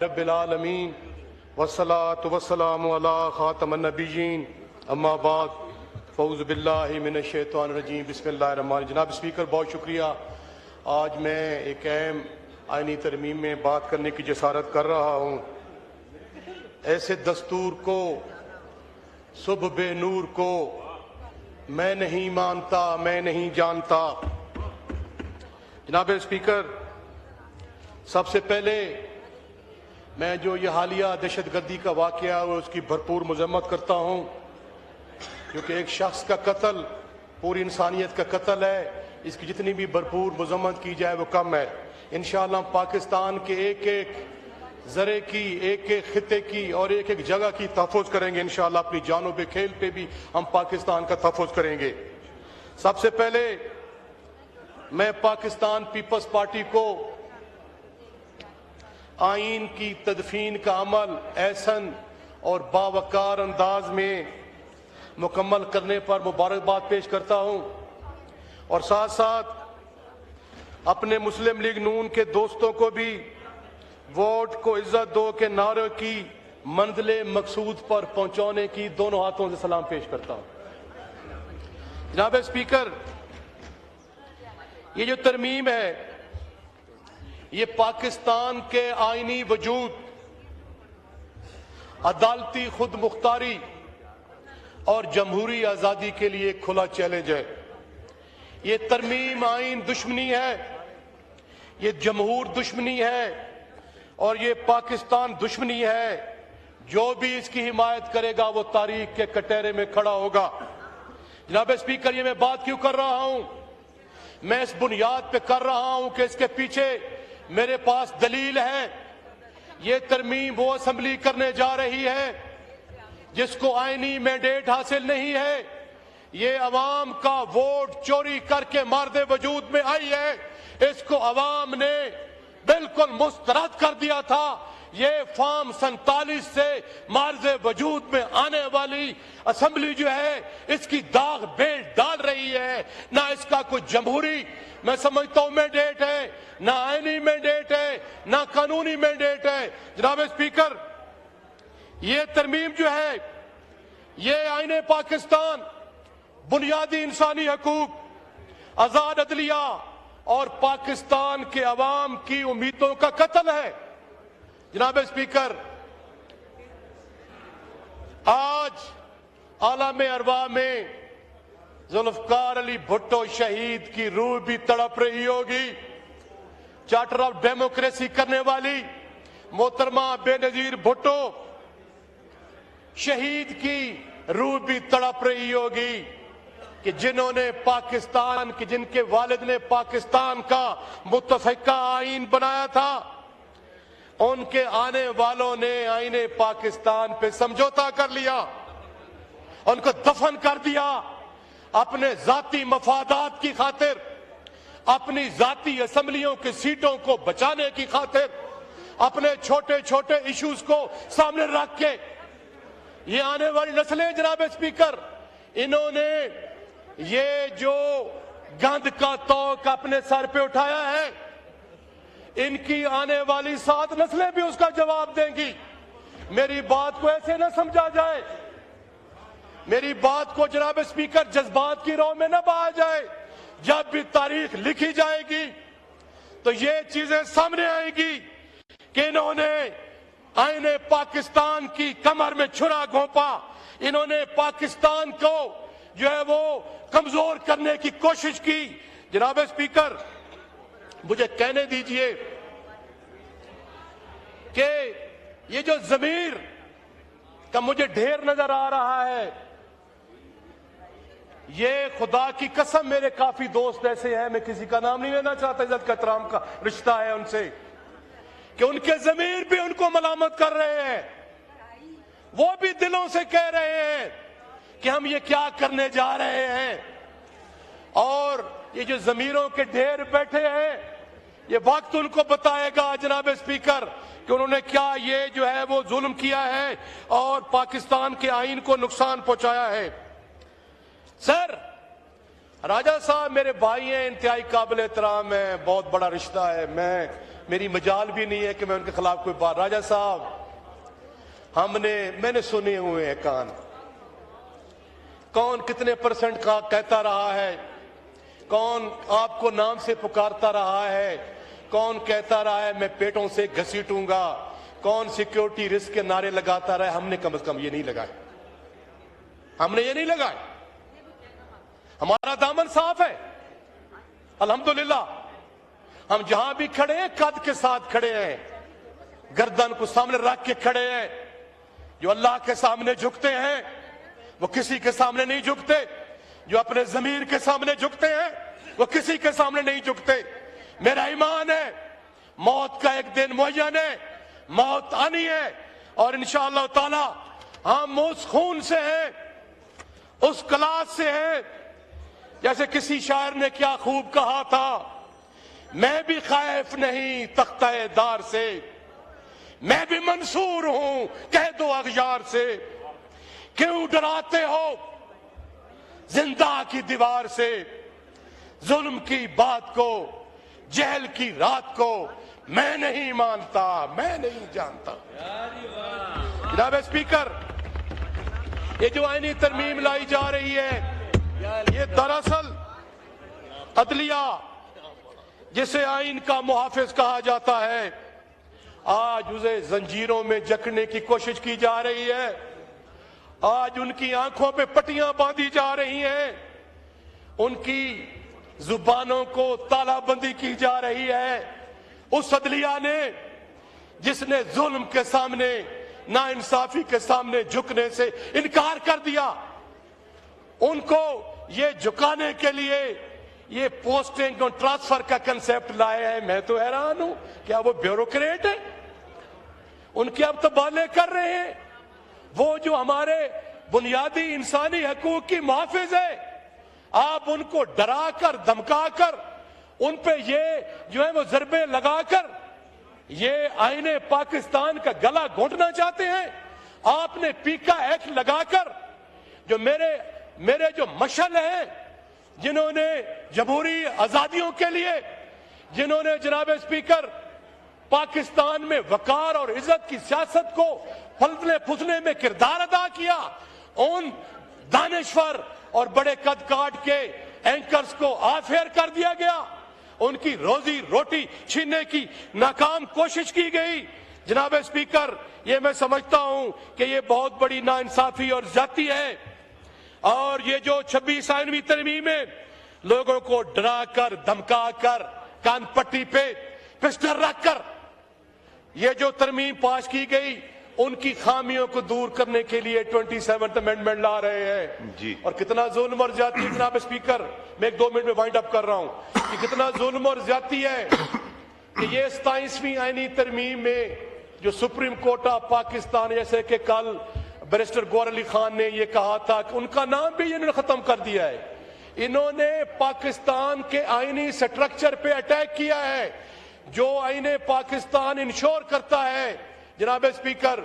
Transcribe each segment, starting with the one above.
रब्बिल आलमीन वस्सलातु वस्सलामु अला खातमन नबिय्यीन अम्मा बाद फ़ऊज़ु बिल्लाहि मिनश शैतानिर रजीम बिस्मिल्लाहिर रहमानिर रहीम। जनाब स्पीकर, बहुत शुक्रिया। आज मैं एक अहम आईनी तरमीम में बात करने की जसारत कर रहा हूँ। ऐसे दस्तूर को, सुबह बे नूर को मैं नहीं मानता, मैं नहीं जानता। जनाब स्पीकर, सबसे पहले मैं जो ये हालिया दहशतगर्दी का वाक़या है उसकी भरपूर मजम्मत करता हूँ, क्योंकि एक शख्स का कत्ल पूरी इंसानियत का कत्ल है। इसकी जितनी भी भरपूर मजम्मत की जाए वो कम है। इंशाअल्लाह पाकिस्तान के एक एक ज़रे की, एक एक खिते की और एक एक जगह की तहफ़्फ़ुज़ करेंगे। इंशाअल्लाह अपनी जानों पे खेल पे भी हम पाकिस्तान का तहफ़्फ़ुज़ करेंगे। सबसे पहले मैं पाकिस्तान पीपल्स पार्टी को आइन की तदफीन का अमल एहसन और बावकार अंदाज में मुकम्मल करने पर मुबारकबाद पेश करता हूँ, और साथ साथ अपने मुस्लिम लीग नून के दोस्तों को भी वोट को इज्जत दो के नारे की मंजिले मकसूद पर पहुंचाने की दोनों हाथों से सलाम पेश करता हूँ। जनाब स्पीकर, ये जो तरमीम है ये पाकिस्तान के आईनी वजूद, अदालती खुद मुख्तारी और जमहूरी आज़ादी के लिए खुला चैलेंज है। ये तरमीम आइन दुश्मनी है, ये जमहूर दुश्मनी है और ये पाकिस्तान दुश्मनी है। जो भी इसकी हिमायत करेगा वो तारीख के कटहरे में खड़ा होगा। जनाब स्पीकर, ये मैं बात क्यों कर रहा हूं? मैं इस बुनियाद पे कर रहा हूं कि इसके पीछे मेरे पास दलील है। ये तरमीम वो असेंबली करने जा रही है जिसको आईनी मैंडेट हासिल नहीं है। ये अवाम का वोट चोरी करके मारदे वजूद में आई है। इसको अवाम ने बिल्कुल मुस्तरद कर दिया था। ये फॉर्म 47 से मार्जे वजूद में आने वाली असेंबली जो है इसकी दाग बेल डाल रही है। ना इसका कोई जमहूरी मैं समझता हूं मैंडेट है, ना आईनी मैंडेट है, ना कानूनी मैंडेट है। जनाब स्पीकर, ये तरमीम जो है ये आईने पाकिस्तान, बुनियादी इंसानी हकूक, आजाद अदलिया और पाकिस्तान के अवाम की उम्मीदों का कत्ल है। जनाब स्पीकर, आज आलम अरवा में जुल्फकार अली भुट्टो शहीद की रूह भी तड़प रही होगी। चार्टर ऑफ डेमोक्रेसी करने वाली मोहतरमा बेनजीर भुट्टो शहीद की रूह भी तड़प रही होगी कि जिन्होंने पाकिस्तान की, जिनके वालिद ने पाकिस्तान का मुत्तफिका आइन बनाया था, उनके आने वालों ने आईने पाकिस्तान पे समझौता कर लिया, उनको दफन कर दिया। अपने जाती मफादात की खातिर, अपनी जाती असेंबलियों की सीटों को बचाने की खातिर, अपने छोटे छोटे इश्यूज को सामने रख के ये आने वाली नस्लें, जनाब स्पीकर, इन्होंने ये जो गंद का तौक अपने सर पे उठाया है, इनकी आने वाली 7 नस्लें भी उसका जवाब देंगी। मेरी बात को ऐसे न समझा जाए, मेरी बात को जनाब स्पीकर जज्बात की राह में न बहाया जाए। जब भी तारीख लिखी जाएगी तो ये चीजें सामने आएगी कि इन्होंने आईने पाकिस्तान की कमर में छुरा घोंपा, इन्होंने पाकिस्तान को जो है वो कमजोर करने की कोशिश की। जनाब स्पीकर, मुझे कहने दीजिए कि ये जो ज़मीर का मुझे ढेर नजर आ रहा है, ये खुदा की कसम मेरे काफी दोस्त ऐसे हैं, मैं किसी का नाम नहीं लेना चाहता, इज्जत का एहतराम का रिश्ता है उनसे, कि उनके ज़मीर भी उनको मलामत कर रहे हैं। वो भी दिलों से कह रहे हैं कि हम ये क्या करने जा रहे हैं। और ये जो ज़मीरों के ढेर बैठे हैं, ये वक्त उनको बताएगा जनाब स्पीकर कि उन्होंने क्या ये जो है वो जुल्म किया है और पाकिस्तान के आइन को नुकसान पहुंचाया है। सर, राजा साहब मेरे भाई हैं, इंतहाई काबिल एहतराम है, बहुत बड़ा रिश्ता है। मैं मेरी मजाल भी नहीं है कि मैं उनके खिलाफ कोई बात। राजा साहब, मैंने सुने हुए हैं कान, कौन कितने % का कहता रहा है, कौन आपको नाम से पुकारता रहा है, कौन कहता रहा है मैं पेटों से घसीटूंगा, कौन सिक्योरिटी रिस्क के नारे लगाता रहा है। हमने कम से कम ये नहीं लगाए, हमने ये नहीं लगाए। हमारा दामन साफ है अल्हम्दुलिल्लाह। हम जहां भी खड़े हैं कद के साथ खड़े हैं, गर्दन को सामने रख के खड़े हैं। जो अल्लाह के सामने झुकते हैं वो किसी के सामने नहीं झुकते, जो अपने जमीर के सामने झुकते हैं वो किसी के सामने नहीं झुकते। मेरा ईमान है मौत का एक दिन मुअय्यन है, मौत आनी है और इंशाअल्लाह ताला हम उस खून से हैं, उस क्लास से हैं। जैसे किसी शायर ने क्या खूब कहा था, मैं भी खैफ नहीं तख्ते दार से, मैं भी मंसूर हूं कह दो अगयार से। क्यों डराते हो जिंदा की दीवार से, जुल्म की बात को, जहल की रात को मैं नहीं मानता, मैं नहीं जानता। जनाब स्पीकर, ये जो आईनी तरमीम लाई जा रही है, ये दरअसल अदलिया जिसे आइन का मुहाफिज कहा जाता है, आज उसे जंजीरों में जकड़ने की कोशिश की जा रही है। आज उनकी आंखों पे पट्टियां बांधी जा रही हैं, उनकी जुबानों को तालाबंदी की जा रही है। उस अदलिया ने जिसने जुल्म के सामने, नाइंसाफी के सामने झुकने से इनकार कर दिया, उनको ये झुकाने के लिए ये पोस्टिंग और ट्रांसफर का कंसेप्ट लाए हैं। मैं तो हैरान हूं, क्या वो ब्यूरोक्रेट है? उनके अब तबादले कर रहे हैं। वो जो हमारे बुनियादी इंसानी हकूक की मुहाफिज है, आप उनको डराकर धमकाकर उन पे ये जो है वो जरबे लगाकर ये आईने पाकिस्तान का गला घोंटना चाहते हैं। आपने पीका एक्ट लगाकर जो मेरे जो मशल हैं, जिन्होंने जमहूरी आजादियों के लिए, जिन्होंने जनाब स्पीकर पाकिस्तान में वकार और इज्जत की सियासत को फलने फुसने में किरदार अदा किया, उन दानिश्वर और बड़े कद काट के एंकर्स को आफेयर कर दिया गया, उनकी रोजी रोटी छीनने की नाकाम कोशिश की गई। जनाब स्पीकर, ये मैं समझता हूं कि ये बहुत बड़ी नाइंसाफी और ज्यादती है। और ये जो 26 आईनवी तरमीम में लोगों को डराकर धमकाकर कान पट्टी पे पिस्टल रखकर ये जो तरमीम पास की गई, उनकी खामियों को दूर करने के लिए 27th अमेंडमेंट ला रहे हैं जी। और कितना जुल्म और ज्यादती है जनाब स्पीकर, मैं एक 2 मिनट में वाइंड अप कर रहा हूं कि कितना जुल्म और ज्यादती है कि ये 27वीं आईनी तरमीम में जो सुप्रीम कोर्ट ऑफ पाकिस्तान, जैसे कि कल बैरिस्टर गौहर अली खान ने ये कहा था कि उनका नाम भी इन्होंने खत्म कर दिया है। इन्होंने पाकिस्तान के आईनी स्ट्रक्चर पे अटैक किया है, जो आईने पाकिस्तान इंश्योर करता है जनाब स्पीकर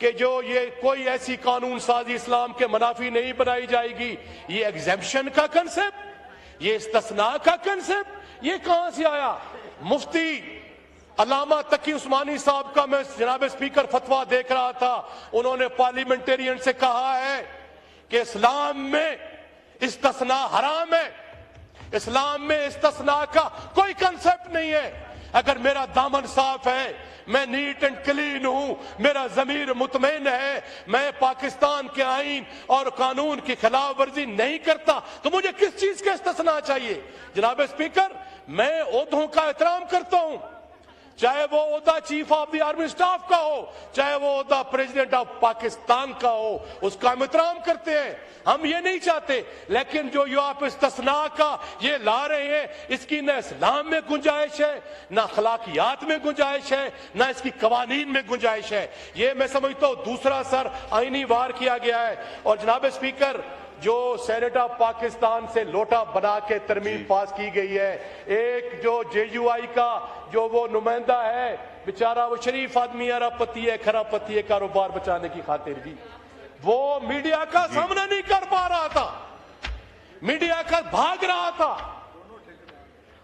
कि जो ये कोई ऐसी कानून साजी इस्लाम के मुनाफी नहीं बनाई जाएगी। ये एग्जेम्पशन का कंसेप्ट, ये इस्तिस्ना का कंसेप्ट, ये कहां से आया? मुफ्ती अल्लामा तकी उस्मानी साहब का मैं जनाब स्पीकर फतवा देख रहा था, उन्होंने पार्लियामेंटेरियन से कहा है कि इस्लाम में इस्तिस्ना हराम है, इस्लाम में इस्तिस्ना का कोई कंसेप्ट नहीं है। अगर मेरा दामन साफ है, मैं नीट एंड क्लीन हूं, मेरा जमीर मुतमईन है, मैं पाकिस्तान के आईन और कानून की खिलाफ वर्जी नहीं करता, तो मुझे किस चीज का इस्तिस्ना चाहिए? जनाब स्पीकर, मैं ओहदों का एहतराम करता हूं, चाहे वो ओहदा chief of the army staff का हो, चाहे वो ओहदा प्रेसिडेंट ऑफ पाकिस्तान का हो, उसका हम एहतराम करते हैं, हम ये नहीं चाहते। लेकिन जो ये आप इस्तिस्ना का ये ला रहे हैं, इसकी न इस्लाम में गुंजाइश है, न अखलाकियात में गुंजाइश है, न इसकी कवानीन में गुंजाइश है। ये मैं समझता हूं दूसरा सर आईनी वार किया गया है। और जनाब स्पीकर, जो सेनेट ऑफ पाकिस्तान से लोटा बना के तरमीम पास की गई है, एक जो JUI का जो वो नुमाइंदा है, बेचारा वो शरीफ आदमी, अरबपति है, खरबपति है, कारोबार बचाने की खातिर भी वो मीडिया का सामना नहीं कर पा रहा था, मीडिया का भाग रहा था।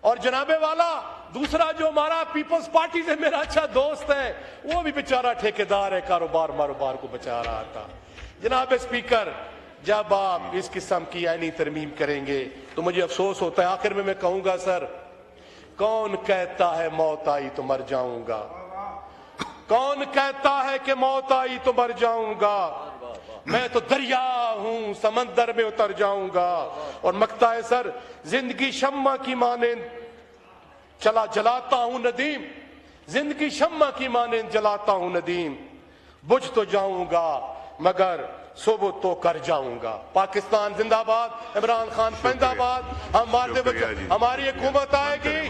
और जनाबे वाला दूसरा जो हमारा पीपल्स पार्टी से मेरा अच्छा दोस्त है, वो भी बेचारा ठेकेदार है, कारोबार को बचा रहा था। जनाब स्पीकर, जब आप इस किस्म की आईनी तरमीम करेंगे तो मुझे अफसोस होता है। आखिर में मैं कहूंगा सर, कौन कहता है मौत आई तो मर जाऊंगा? कौन कहता है कि मौत आई तो मर जाऊंगा? मैं तो दरिया हूं, समंदर में उतर जाऊंगा। और मकता है सर, जिंदगी शम्मा की मानेंद चला जलाता हूं नदीम, जिंदगी शम्मा की मानेंद जलाता हूं नदीम, बुझ तो जाऊंगा मगर सुबह तो कर जाऊंगा। पाकिस्तान जिंदाबाद, इमरान खान जिंदाबाद। हम वादे, हमारी हुकूमत आएगी